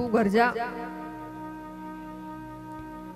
तू घर जा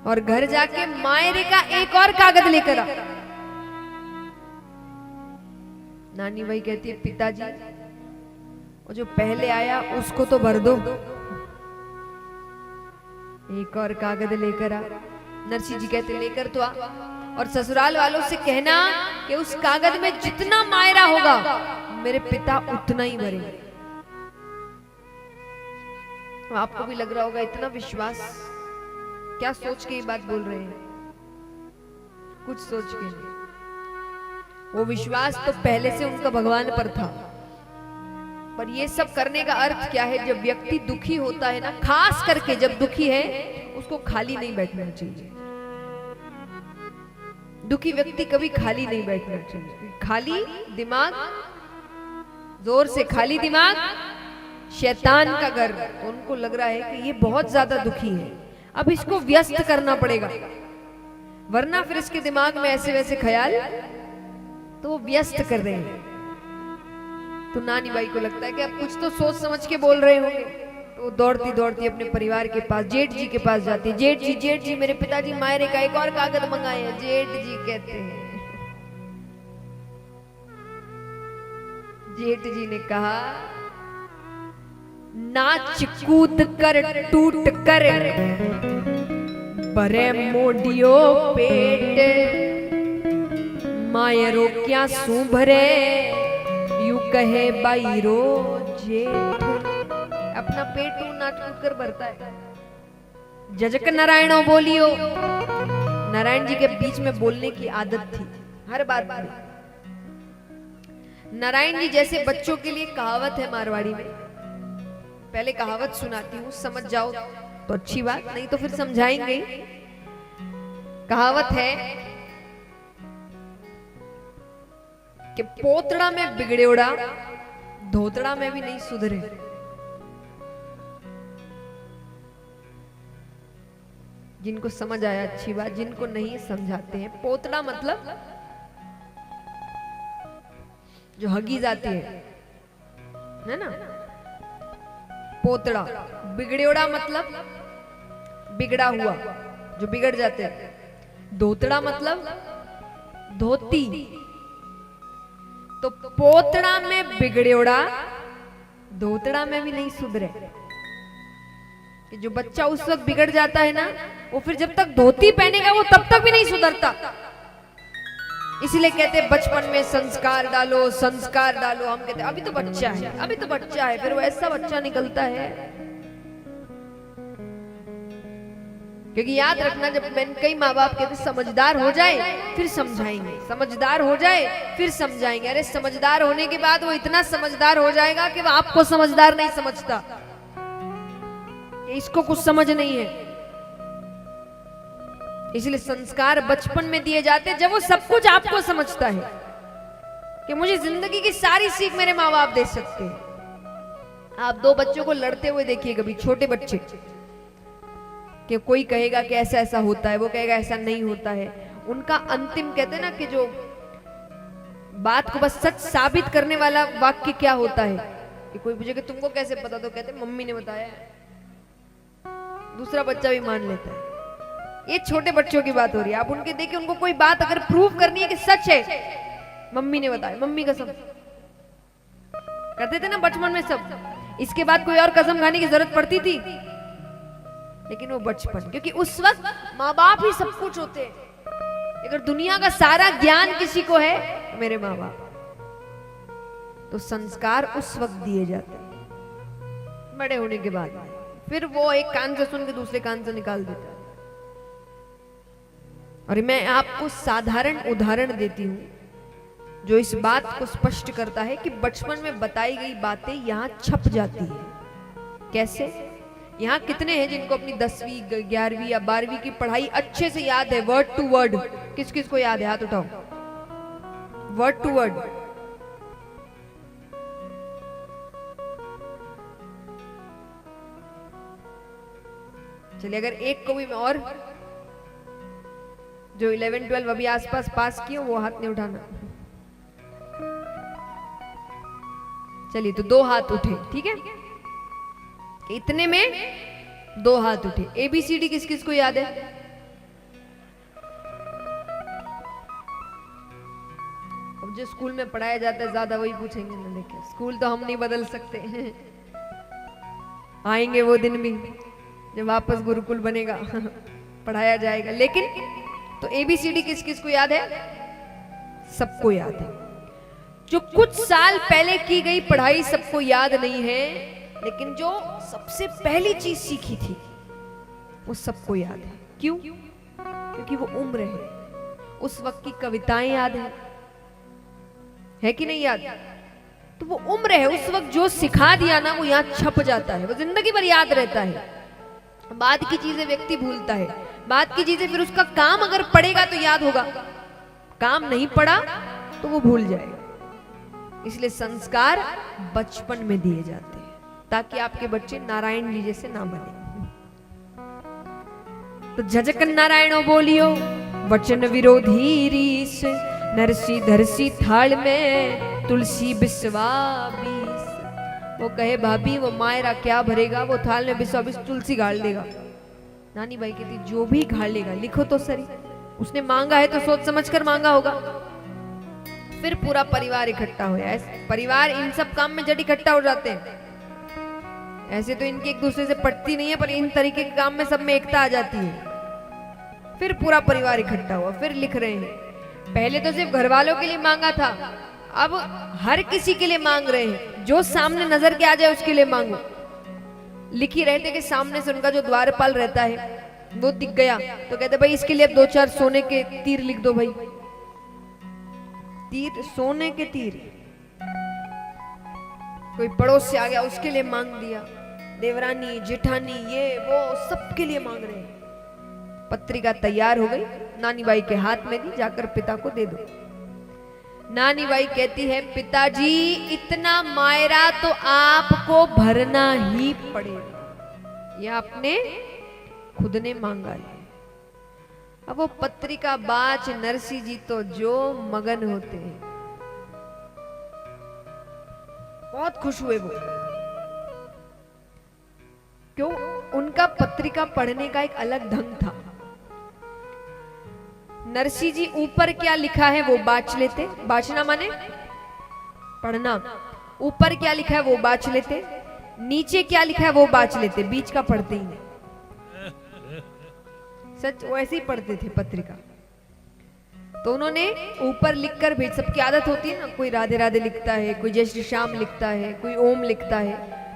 और घर जाके मायरे का एक और कागज लेकर आ। नानी भाई कहती है पिताजी वो जो पहले आया उसको तो भर दो, एक और कागज लेकर आ। नरसी जी कहते लेकर तो आ और ससुराल वालों से कहना कि उस कागज में जितना मायरा होगा मेरे पिता उतना ही भरेंगे। तो आपको भी लग रहा होगा इतना विश्वास, क्या सोच के ये बात बोल रहे हैं? कुछ सोच के नहीं, वो विश्वास तो पहले से उनका भगवान पर था। पर ये सब करने का अर्थ क्या है? जब व्यक्ति दुखी होता है ना, खास करके जब दुखी है, उसको खाली नहीं बैठना चाहिए। दुखी व्यक्ति कभी खाली नहीं बैठना चाहिए। खाली दिमाग, जोर से खाली दिमाग शैतान का घर। तो उनको लग रहा है कि ये बहुत ज्यादा दुखी है, अब इसको व्यस्त करना पड़ेगा, वरना फिर इसके दिमाग में ऐसे वैसे ख्याल, तो वो व्यस्त कर रहे हैं। तो नानी बाई को लगता है कि अब कुछ तो सोच समझ के बोल रहे होंगे। तो दौड़ती दौड़ती अपने परिवार के पास, जेठ जी के पास जाती है। जेठ जी मेरे पिताजी मायरे का एक और कागज मंगाए हैं। जेठ जी कहते हैं, जेठ जी ने कहा नाच कूद कर टूट कर भरे मोडियो पेट, मायरो क्या सू भरे यू कहे बाईरो जेठ। अपना पेट तू नाच कूद कर भरता है। जजक नारायणो बोलियो, नारायण जी के बीच में बोलने की आदत थी हर बात में। नारायण जी जैसे बच्चों के लिए कहावत है मारवाड़ी में, पहले कहावत सुनाती हूँ, समझ जाओ तो अच्छी बात, नहीं तो फिर समझाएंगे। कहावत है कि पोतड़ा में बिगड़ेड़ा धोतड़ा में भी नहीं सुधरे। जिनको समझ आया अच्छी बात, जिनको नहीं समझाते हैं। पोतड़ा मतलब जो हगी जाती है ना, पोतड़ा। बिगड़ेड़ा मतलब बिगड़ा हुआ, जो बिगड़ जाते हैं। धोतड़ा मतलब धोती। तो पोतड़ा में बिगड़ेड़ा धोतड़ा में भी नहीं सुधरे। कि जो बच्चा उस वक्त बिगड़ जाता है ना, वो फिर जब तक धोती पहनेगा वो तब तक भी नहीं सुधरता। इसलिए कहते हैं बचपन में संस्कार डालो, संस्कार डालो। हम कहते हैं अभी तो बच्चा है, अभी तो बच्चा है, फिर वो ऐसा बच्चा निकलता है। क्योंकि याद रखना, जब कई माँ बाप कहते समझदार हो जाए फिर समझाएंगे, समझदार हो जाए फिर समझाएंगे। अरे समझदार होने के बाद वो इतना समझदार हो जाएगा कि वो आपको समझदार नहीं समझता, इसको कुछ समझ नहीं है। इसलिए संस्कार बचपन में दिए जाते जब वो सब कुछ आपको समझता है कि मुझे जिंदगी की सारी सीख मेरे माँ बाप दे सकते हैं। आप दो बच्चों को लड़ते हुए देखिए, कभी छोटे बच्चे, कि कोई कहेगा कि ऐसा ऐसा होता है, वो कहेगा ऐसा नहीं होता है। उनका अंतिम, कहते हैं ना कि जो बात को बस सच साबित करने वाला वाक्य क्या होता है, कि कोई पूछे कि तुमको कैसे पता, तो कहते मम्मी ने बताया। दूसरा बच्चा भी मान लेता है। ये छोटे बच्चों की बात हो रही है। आप उनके देखिए, उनको कोई बात अगर प्रूव करनी है कि सच है, मम्मी ने बताया, मम्मी कसम। करते थे ना बचपन में सब। इसके बाद कोई और कसम खाने की जरूरत पड़ती थी? लेकिन वो बचपन, क्योंकि उस वक्त माँ बाप ही सब कुछ होते हैं। अगर दुनिया का सारा ज्ञान किसी को है तो मेरे माँ बाप। तो संस्कार उस वक्त दिए जाते हैं, बड़े होने के बाद फिर वो एक कान से सुन के दूसरे कान से निकाल देता है। और मैं आपको साधारण उदाहरण देती हूं जो इस बात को स्पष्ट करता है कि बचपन में बताई गई बातें यहां छप जाती है। कैसे? यहां कितने हैं जिनको अपनी 10वीं 11वीं या 12वीं की पढ़ाई अच्छे से याद है, वर्ड टू वर्ड? किस किस को याद है? हाथ उठाओ। Word to word. चलिए, अगर एक को भी और जो 11 12 अभी आसपास पास किए वो हाथ नहीं उठाना। चलिए, तो 2 हाथ उठे, ठीक है? इतने में 2 हाथ उठे। ABCD किस किस को याद है? अब जो स्कूल में पढ़ाया जाता है ज्यादा वही पूछेंगे ना, देखिए स्कूल तो हम नहीं बदल सकते आएंगे वो दिन भी जब वापस गुरुकुल बनेगा पढ़ाया जाएगा। लेकिन तो ABCD किस किस को याद है? सबको याद है। जो कुछ साल पहले की गई पढ़ाई सबको याद नहीं है, लेकिन जो सबसे पहली चीज सीखी थी वो सबको याद है। क्यों? क्योंकि वो उम्र है। उस वक्त की कविताएं याद है कि नहीं याद? तो वो उम्र है। उस वक्त जो सिखा दिया ना वो यहाँ छप जाता है, वो जिंदगी भर याद रहता है। बाद की चीजें व्यक्ति भूलता है, बाद की चीजें फिर उसका काम अगर पड़ेगा तो याद होगा, काम नहीं पड़ा तो वो भूल जाएगा। इसलिए संस्कार बचपन में दिए जाते हैं ताकि आपके बच्चे नारायण जी जैसे ना बने। तो झजकन नारायणो बोलियो वचन विरोधी रीस, नरसी धरसी थाल में तुलसी बिस्वा बीस। वो कहे भाभी वो मायरा क्या भरेगा, वो थाल में बिस्वा बीस तुलसी गाड़ देगा। नानी बाई कहती जो भी गाड़ लेगा लिखो तो सही, उसने मांगा है तो सोच समझ कर मांगा होगा। फिर पूरा परिवार इकट्ठा हो जाए। परिवार इन सब काम में जब इकट्ठा हो जाते हैं, ऐसे तो इनके एक दूसरे से पटती नहीं है, पर इन तरीके के काम में सब में एकता आ जाती है। फिर पूरा परिवार इकट्ठा हुआ, फिर लिख रहे हैं। पहले तो सिर्फ घर वालों के लिए मांगा था, अब हर किसी के लिए मांग रहे हैं। जो सामने नजर के आ जाए उसके लिए मांगो। लिख ही रहे थे कि सामने से उनका जो द्वारपाल रहता है वो दिख गया तो कहते भाई इसके लिए 2-4 सोने के तीर लिख दो। भाई तीर, सोने के तीर। कोई पड़ोस से आ गया उसके लिए मांग दिया। देवरानी जेठानी ये वो सबके लिए मांग रहे हैं। पत्रिका तैयार हो गई, नानी बाई के हाथ में दी, जाकर पिता को दे दो। नानी बाई कहती है पिताजी इतना मायरा तो आपको भरना ही पड़ेगा, ये आपने खुद ने मांगा है। अब वो पत्रिका बाच नरसी जी तो जो मगन होते हैं, बहुत खुश हुए वो। क्यों? उनका पत्रिका पढ़ने का एक अलग ढंग था। नरसी जी ऊपर क्या लिखा है वो बाच लेते, बाचना माने पढ़ना। ऊपर क्या लिखा है वो बाच लेते, नीचे क्या लिखा है वो बाच लेते, बीच का पढ़ते ही नहीं। सच वैसे ही पढ़ते थे पत्रिका। तो उन्होंने ऊपर लिखकर भेज, सबकी आदत होती है ना, कोई राधे राधे लिखता है, कोई जय श्री श्याम लिखता है, कोई ओम लिखता है।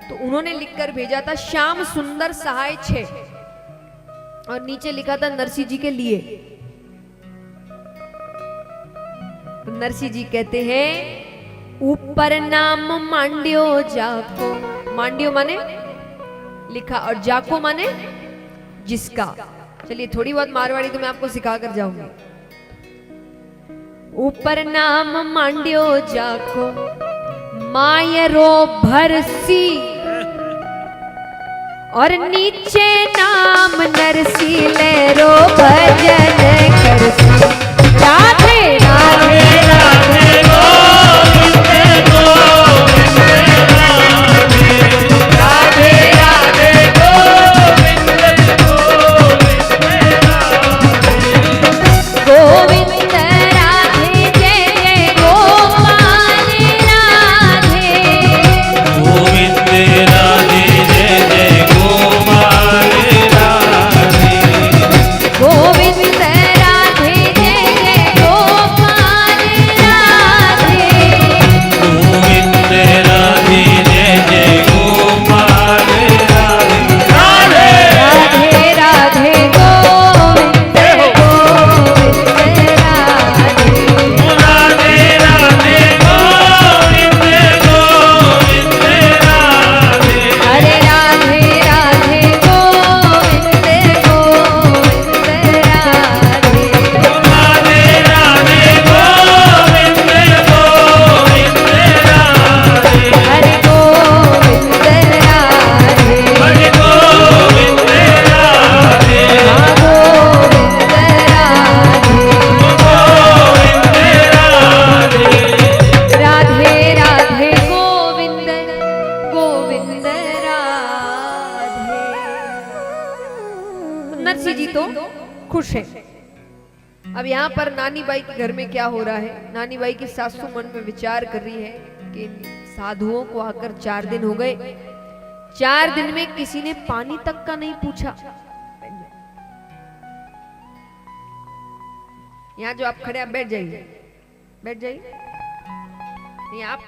तो उन्होंने लिखकर भेजा था श्याम सुंदर सहाय 6 और नीचे लिखा था नरसी जी के लिए। तो नरसी जी कहते हैं ऊपर नाम मांड्यो जाको, मांड्यो माने लिखा और जाको माने जिसका। चलिए थोड़ी बहुत मारवाड़ी तो मैं आपको सिखा कर जाऊंगी। ऊपर नाम मांड्यो जाको मायरो भरसी, और नीचे नाम नरसी लेरो भजन करसी। राधे राधे राधे गोविंद गोविंद राधे राधे गोविंद गोविंद गोविंद राधे जय जय गोपाल राधे गोविंद राधे जय जय गोपाल राधे गोविंद राधे जय जय गोपाल नरसिंह जी तो खुश है। अब यहाँ पर नानी बाई के घर में क्या हो रहा है, नानी बाई की सासू मन में विचार कर रही है कि साधुओं को आकर 4 दिन हो गए, 4 दिन में किसी ने पानी तक का नहीं पूछा। यहाँ जो आप खड़े, आप बैठ जाइए, बैठ जाइए। नहीं, आप